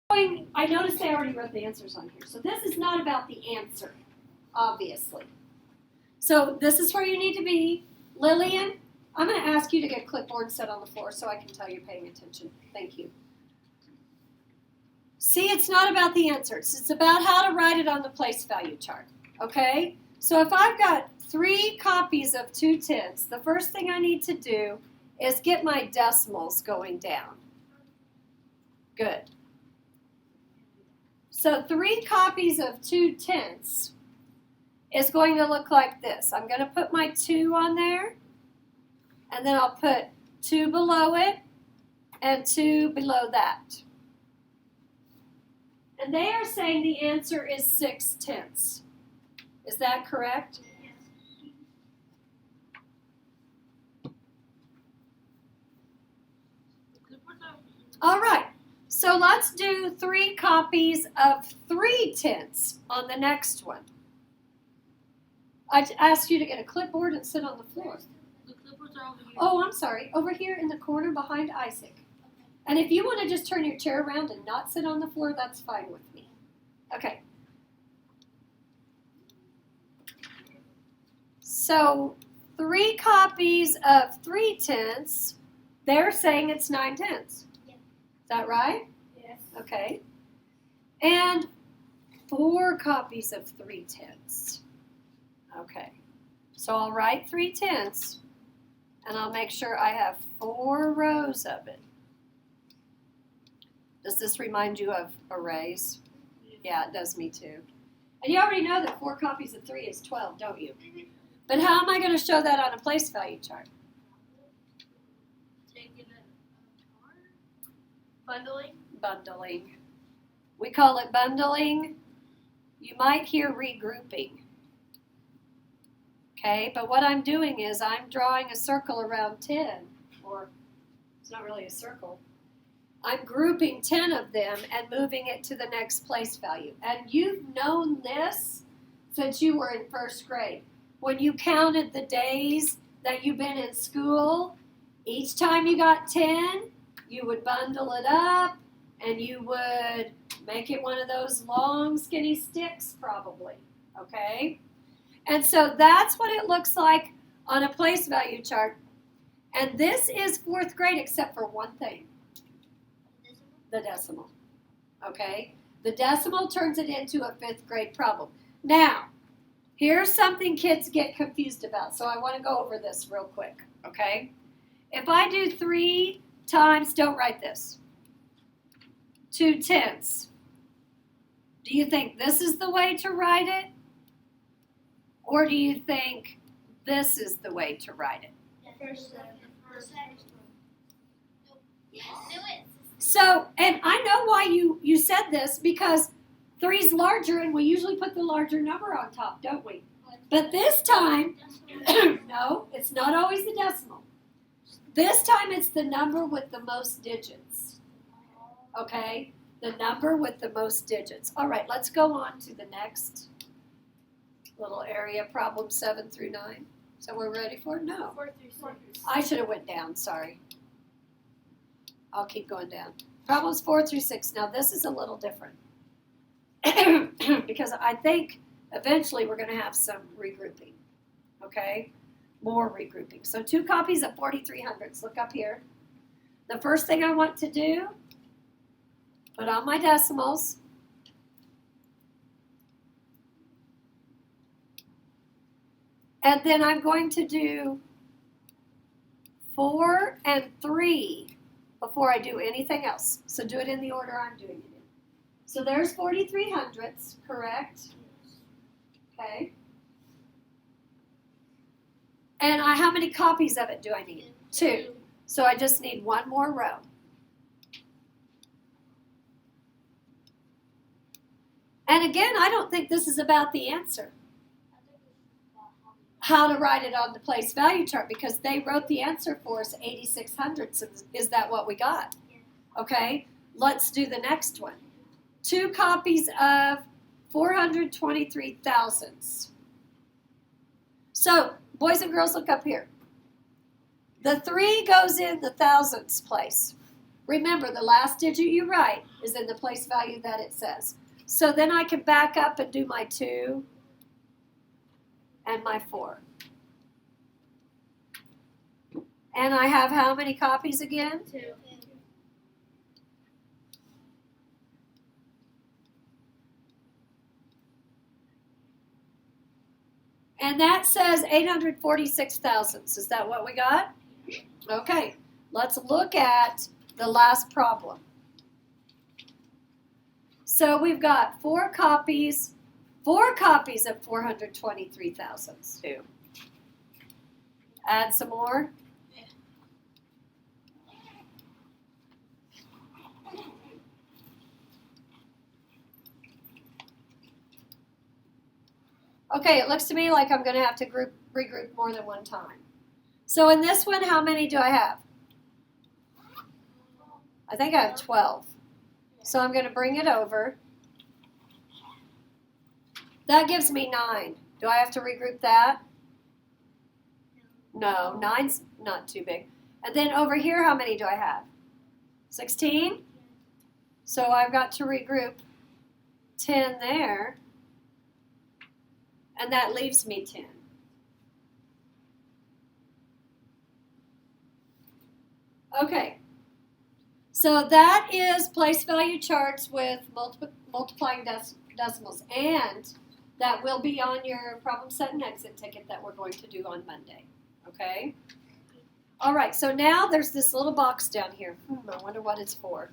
I noticed I already wrote the answers on here. So this is not about the answer, obviously. So this is where you need to be. Lillian, I'm going to ask you to get clipboard set on the floor so I can tell you're paying attention. Thank you. See, it's not about the answers. It's about how to write it on the place value chart. Okay? So if I've got 3 copies of 2/10, the first thing I need to do is get my decimals going down. Good. So 3 copies of 2/10 is going to look like this. I'm going to put my 2 on there, and then I'll put 2 below it and 2 below that. And they are saying the answer is 6/10. Is that correct? All right. So let's do 3 copies of 3/10 on the next one. I asked you to get a clipboard and sit on the floor. The clipboards are over here. Oh, I'm sorry. Over here in the corner behind Isaac. And if you want to just turn your chair around and not sit on the floor, that's fine with me. Okay. So 3 copies of 3/10, they're saying it's 9/10. Yep. Is that right? Yes. Okay. And 4 copies of 3/10. Okay. So I'll write 3/10, and I'll make sure I have 4 rows of it. Does this remind you of arrays? Yeah, it does me too. And you already know that 4 copies of 3 is 12, don't you? But how am I going to show that on a place value chart? Taking it apart. Bundling. Bundling. We call it bundling. You might hear regrouping. Okay, but what I'm doing is I'm drawing a circle around 10, or it's not really a circle. I'm grouping 10 of them and moving it to the next place value. And you've known this since you were in first grade. When you counted the days that you've been in school, each time you got 10, you would bundle it up and you would make it one of those long skinny sticks probably, okay? And so that's what it looks like on a place value chart. And this is 4th grade except for one thing. The decimal, okay? The decimal turns it into a 5th grade problem. Now, here's something kids get confused about, so I want to go over this real quick, okay? If I do 3 times, don't write this, 2/10, do you think this is the way to write it? Or do you think this is the way to write it? So, and I know why you said this, because 3's larger and we usually put the larger number on top, don't we? But this time, no, it's not always the decimal. This time it's the number with the most digits. Okay? The number with the most digits. All right, let's go on to the next little area, problem 7 through 9. So we're ready for it? No. 4 through 6. I should have went down, sorry. I'll keep going down. Problems 4 through 6. Now this is a little different. Because I think eventually we're going to have some regrouping. Okay? More regrouping. So 2 copies of 4300s. Look up here. The first thing I want to do, put on my decimals. And then I'm going to do 4 and 3 before I do anything else. So do it in the order I'm doing it in. So there's 4300ths, correct? Okay. And how many copies of it do I need? 2. So I just need 1 more row. And again, I don't think this is about the answer. How to write it on the place value chart, because they wrote the answer for us, 8600ths. Is that what we got? Okay, let's do the next one. 2 copies of 423 thousandths. So, boys and girls, look up here. The 3 goes in the thousandths place. Remember, the last digit you write is in the place value that it says. So then I can back up and do my 2 and my 4. And I have how many copies again? 2. And that says 846 thousandths. Is that what we got? Okay, let's look at the last problem. So we've got 4 copies of 423 thousandths. 2. Add some more. Okay, it looks to me like I'm going to have to regroup more than one time. So in this one, how many do I have? I think I have 12. So I'm going to bring it over. That gives me 9. Do I have to regroup that? No, 9's not too big. And then over here, how many do I have? 16? So I've got to regroup 10 there. And that leaves me 10. Okay. So that is place value charts with multiplying decimals. And that will be on your problem set and exit ticket that we're going to do on Monday. Okay? All right. So now there's this little box down here. I wonder what it's for.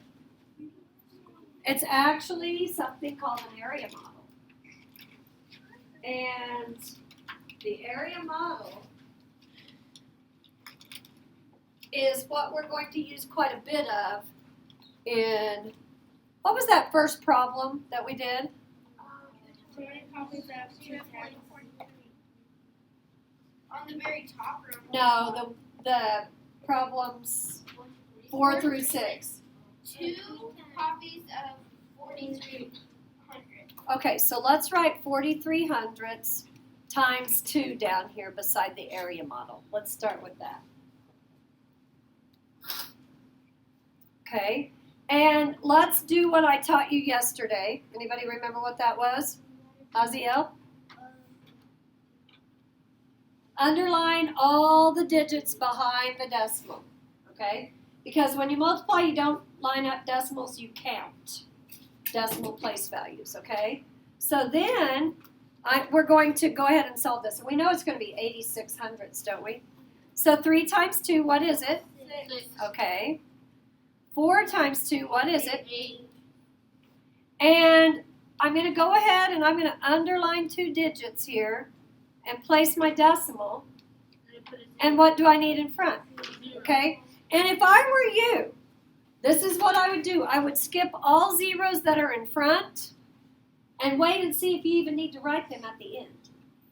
It's actually something called an area model. And the area model is what we're going to use quite a bit of in, what was that first problem that we did? On the very top row. No, the problems 4 through 6. 2 copies of 4,300. Okay, so let's write 43 hundredths times 2 down here beside the area model. Let's start with that. Okay, and let's do what I taught you yesterday. Anybody remember what that was? Haziel? Underline all the digits behind the decimal, okay? Because when you multiply, you don't line up decimals, you count decimal place values, okay? So then we're going to go ahead and solve this. And we know it's going to be 86 hundredths, don't we? So 3 times 2, what is it? 6. Okay. 4 times 2, what is it? 8. And I'm going to go ahead and I'm going to underline 2 digits here and place my decimal. And what do I need in front? Okay? And if I were you, this is what I would do. I would skip all zeros that are in front and wait and see if you even need to write them at the end.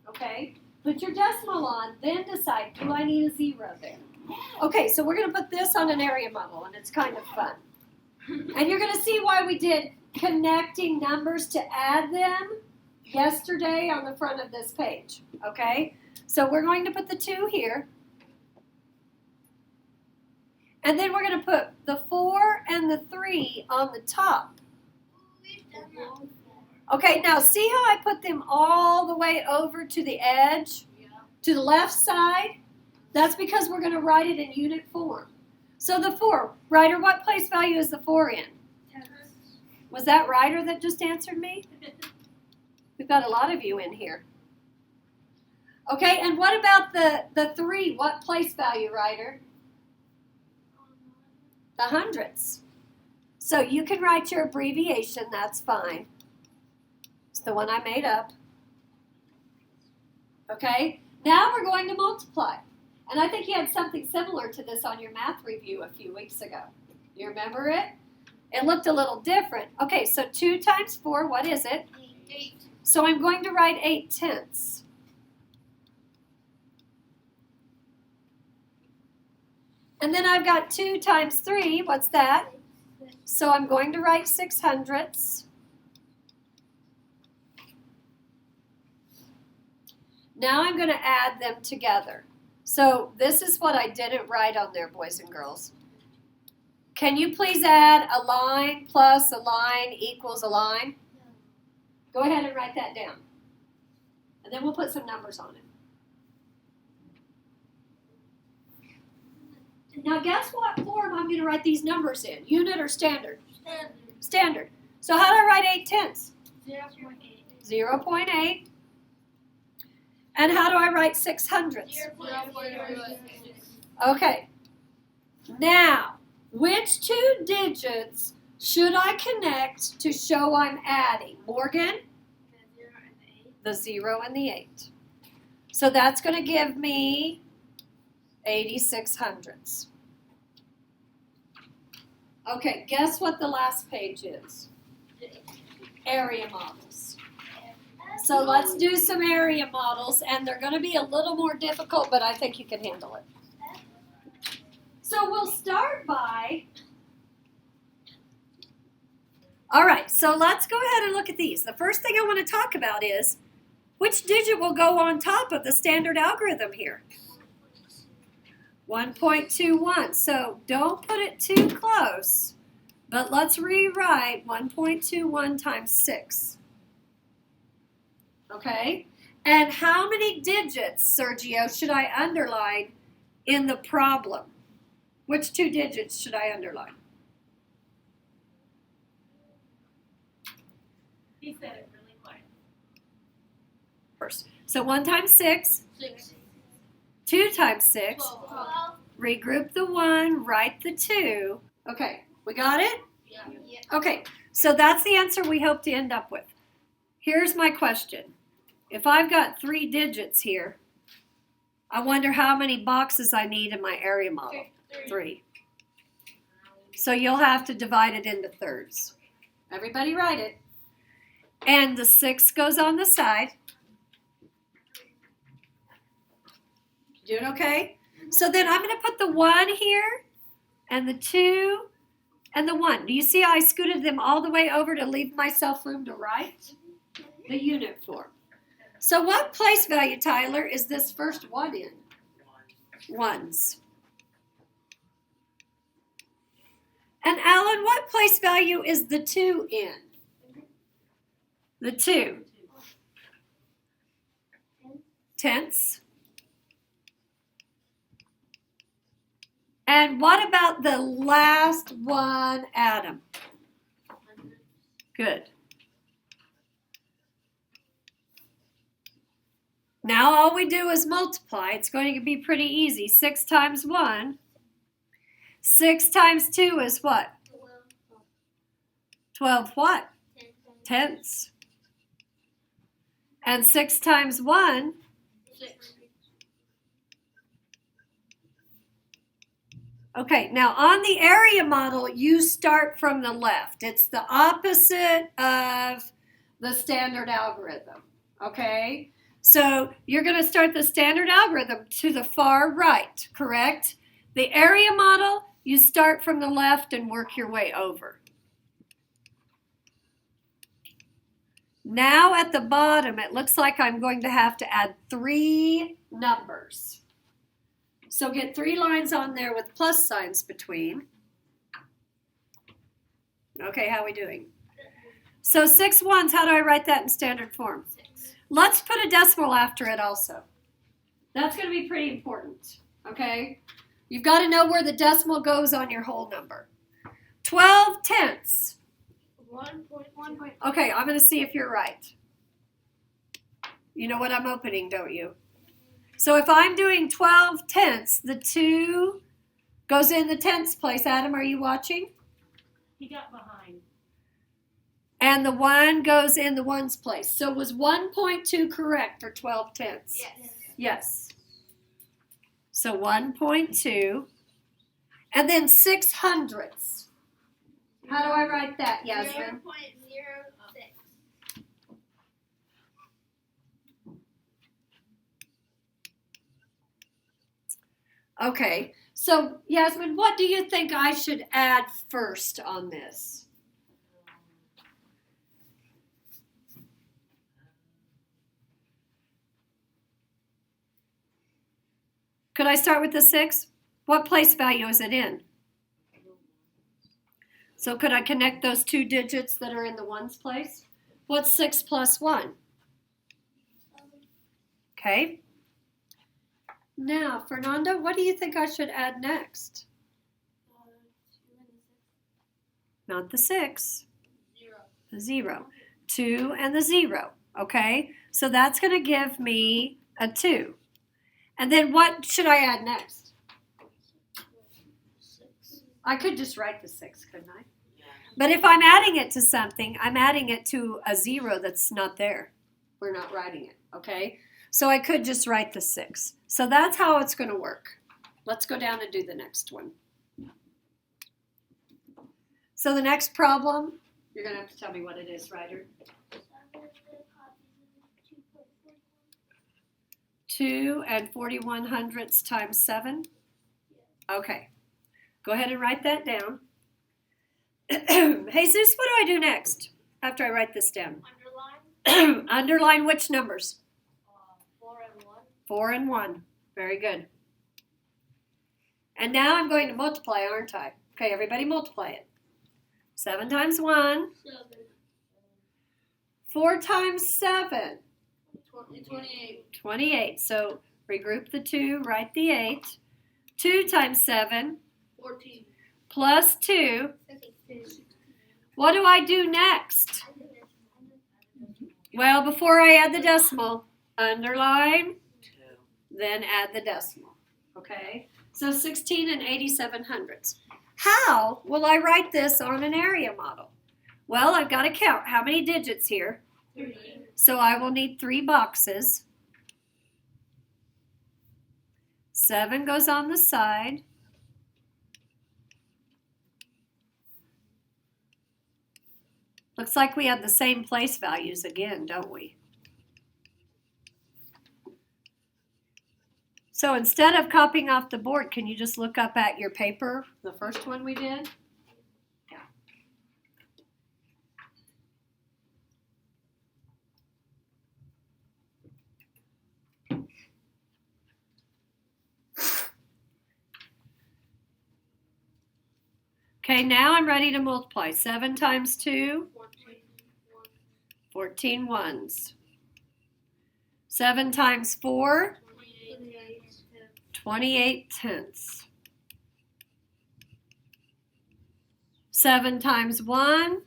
Okay? Put your decimal on, then decide, do I need a 0 there? Okay, so we're going to put this on an area model, and it's kind of fun. And you're going to see why we did connecting numbers to add them yesterday on the front of this page. Okay? So we're going to put the 2 here. And then we're going to put the 4 and the 3 on the top. We've done that before. Okay, now see how I put them all the way over to the edge, to the left side? That's because we're going to write it in unit form. So the 4, Ryder, what place value is the 4 in? 10. Was that Ryder that just answered me? We've got a lot of you in here. Okay, and what about the 3? What place value, Ryder? The hundredths. So you can write your abbreviation, that's fine. It's the one I made up. Okay, now we're going to multiply. And I think you had something similar to this on your math review a few weeks ago. You remember it? It looked a little different. Okay, so 2 times 4, what is it? 8. So I'm going to write 8 tenths. And then I've got 2 times 3, what's that? So I'm going to write 6 hundredths. Now I'm going to add them together. So this is what I didn't write on there, boys and girls. Can you please add a line plus a line equals a line? Go ahead and write that down. And then we'll put some numbers on it. Now guess what form I'm going to write these numbers in? Unit or standard? Standard. So how do I write 8/10? 0.8. 0.8. And how do I write 6/100? 0.06. Okay. Now, which two digits should I connect to show I'm adding? Morgan? The 0 and the 8. So that's going to give me 86/100. Okay, guess what the last page is? Area models. So let's do some area models, and they're going to be a little more difficult, but I think you can handle it. So we'll start by, all right, so let's go ahead and look at these. The first thing I want to talk about is which digit will go on top of the standard algorithm here? 1.21. So don't put it too close, but let's rewrite 1.21 times 6. Okay? And how many digits, Sergio, should I underline in the problem? Which two digits should I underline? He said it really quiet. First. So 1 times 6, 6. 2 times 6, 12. regroup the 1, write the 2. Okay, we got it? Yeah. Okay, so that's the answer we hope to end up with. Here's my question. If I've got 3 digits here, I wonder how many boxes I need in my area model. 3. So you'll have to divide it into thirds. Everybody write it. And the 6 goes on the side. Doing okay? So then I'm going to put the 1 here, and the 2, and the 1. Do you see how I scooted them all the way over to leave myself room to write? The unit form. So what place value, Tyler, is this first 1 in? Ones. And Alan, what place value is the 2 in? The 2. Tenths. And what about the last one, Adam? Good. Now all we do is multiply. It's going to be pretty easy. 6 times 1. 6 times 2 is what? 12 what? Tenths. And 6 times 1? 6. Okay, now on the area model, you start from the left. It's the opposite of the standard algorithm, okay? So you're going to start the standard algorithm to the far right, correct? The area model, you start from the left and work your way over. Now at the bottom, it looks like I'm going to have to add 3 numbers. So get 3 lines on there with plus signs between. Okay, how are we doing? So 6 ones, how do I write that in standard form? 6. Let's put a decimal after it also. That's going to be pretty important, okay? You've got to know where the decimal goes on your whole number. 12 tenths. 1.1. Okay, I'm going to see if you're right. You know what I'm opening, don't you? So if I'm doing 12 tenths, the 2 goes in the tenths place. Adam, are you watching? He got behind. And the 1 goes in the ones place. So was 1.2 correct for 12 tenths? Yes. Yes. So 1.2. And then 6/100ths. How do I write that, Yasmin? 0.06. Okay. So, Yasmin, what do you think I should add first on this? Could I start with the 6? What place value is it in? So could I connect those two digits that are in the ones place? What's 6 plus 1? Okay. Now, Fernanda, what do you think I should add next? Not the 6. 0. The 0. 2 and the 0. Okay? So that's going to give me a 2. And then what should I add next? 6. I could just write the 6, couldn't I? But if I'm adding it to something, I'm adding it to a 0 that's not there. We're not writing it, okay? So I could just write the 6. So that's how it's going to work. Let's go down and do the next one. So the next problem, you're going to have to tell me what it is, Ryder. 2 and 41 hundredths times 7? Okay. Go ahead and write that down. Jesus, what do I do next after I write this down? Underline. Underline which numbers? 4 and 1. 4 and 1. Very good. And now I'm going to multiply, aren't I? Okay, everybody multiply it. 7 times 1. 7. 4 times 7. 28. 28. So regroup the 2, write the 8. 2 times 7 14. plus 2. What do I do next? Well, before I add the decimal, underline, then add the decimal. Okay? So 16 and 87 hundredths. How will I write this on an area model? Well, I've got to count how many digits here. 3. So I will need 3 boxes. 7 goes on the side. Looks like we have the same place values again, don't we? So instead of copying off the board, can you just look up at your paper, the first one we did? Yeah. Okay, now I'm ready to multiply. 7 times 2, 14 ones. 7 times 4, 28 tenths. 7 times 1,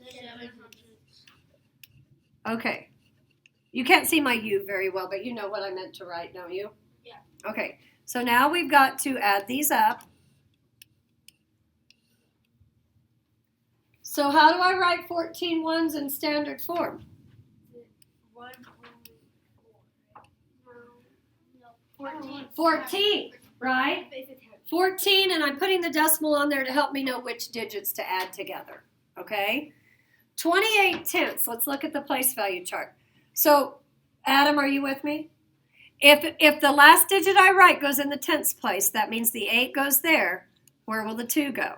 okay. You can't see my U very well, but you know what I meant to write, don't you? Yeah. Okay, so now we've got to add these up. So how do I write 14 ones in standard form? 14, right? 14, and I'm putting the decimal on there to help me know which digits to add together, okay? 28 tenths, let's look at the place value chart. So, Adam, are you with me? If the last digit I write goes in the tenths place, that means the 8 goes there. Where will the 2 go?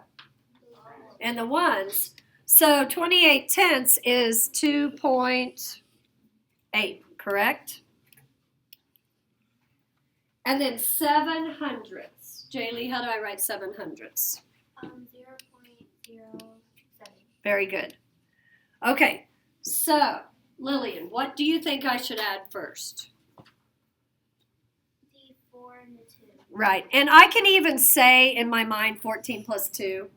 In the ones. So 28 tenths is 2.8, correct? And then 7 hundredths. Jaylee, how do I write 7 hundredths? 0.07. Very good. Okay, so Lillian, what do you think I should add first? The 4 and the 2. Right, and I can even say in my mind 14 plus 2,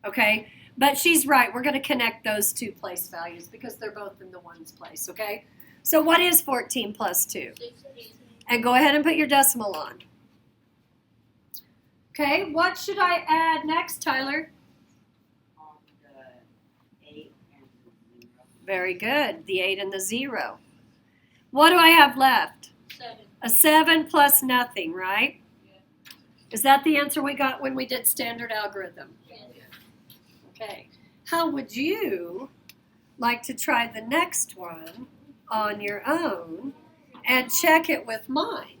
okay? But she's right, we're going to connect those two place values because they're both in the ones place, okay? So what is 14 plus 2? 16. And go ahead and put your decimal on. Okay, what should I add next, Tyler? The 8 and the 0. Very good, the 8 and the 0. What do I have left? 7. A 7 plus nothing, right? Is that the answer we got when we did standard algorithm? Okay. How would you like to try the next one on your own and check it with mine?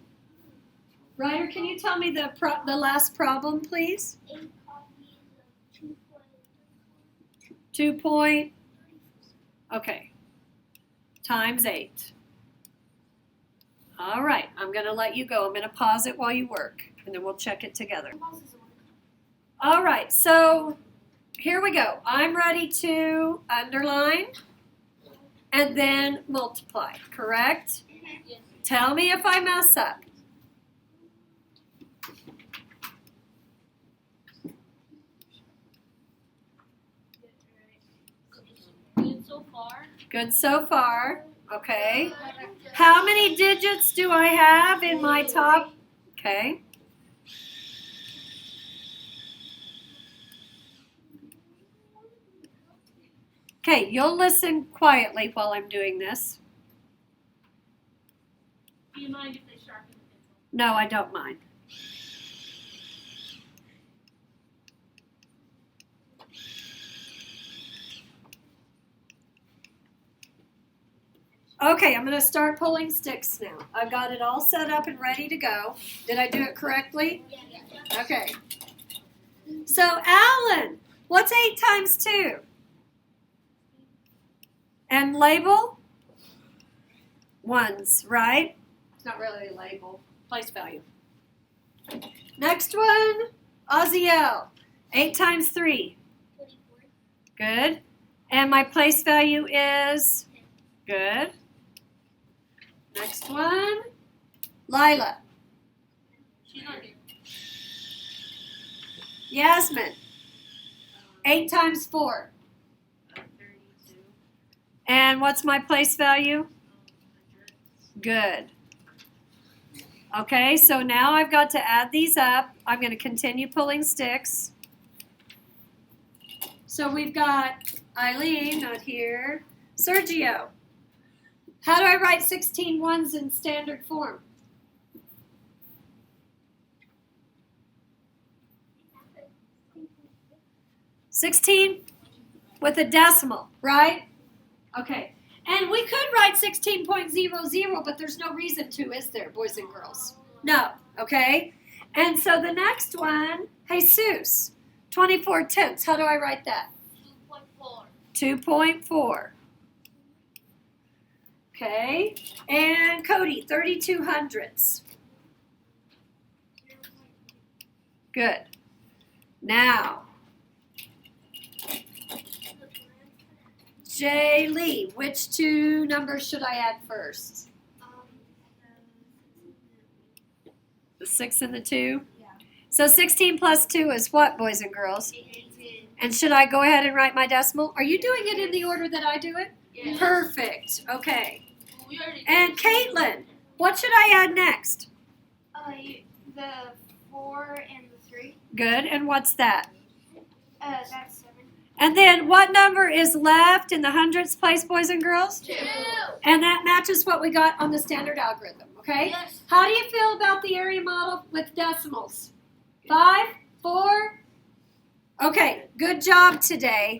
Ryder, can you tell me the last problem, please? 8 copies of 2 point, okay, times 8. All right, I'm going to let you go. I'm going to pause it while you work, and then we'll check it together. All right, so here we go. I'm ready to underline and then multiply, correct? Yes. Tell me if I mess up. Good so far. Good so far. Okay. How many digits do I have in my top? Okay. Okay, you'll listen quietly while I'm doing this. Do you mind if they sharpen the pencil? No, I don't mind. Okay, I'm going to start pulling sticks now. I've got it all set up and ready to go. Did I do it correctly? Okay. So, Alan, what's 8 times 2? And label? Ones, right? It's not really a label. Place value. Next one, Oziel. 8 times 3. 24. Good. And my place value is? Good. Next one, Lila. She's not here. Yasmin. 8 times 4. 32. And what's my place value? 100. Good. Okay, so now I've got to add these up. I'm going to continue pulling sticks. So we've got Eileen, not here. Sergio. How do I write 16 ones in standard form? 16 with a decimal, right? Okay. And we could write 16.00, but there's no reason to, is there, boys and girls? No, okay? And so the next one, Jesus, 24 tenths. How do I write that? 2.4. 2.4. Okay. And Cody, 32 hundredths. Good. Now, J. Lee, which 2 numbers should I add first? The 6 and the 2? Yeah. So 16 plus 2 is what, boys and girls? 18. And should I go ahead and write my decimal? Are you doing it in the order that I do it? Yes. Perfect. Okay. We already did. And Caitlin, what should I add next? The 4 and the 3. Good. And what's that? That's 7. And then what number is left in the hundredths place, boys and girls? 2. And that matches what we got on the standard algorithm, okay? Yes. How do you feel about the area model with decimals? 5, 4? Okay, good job today.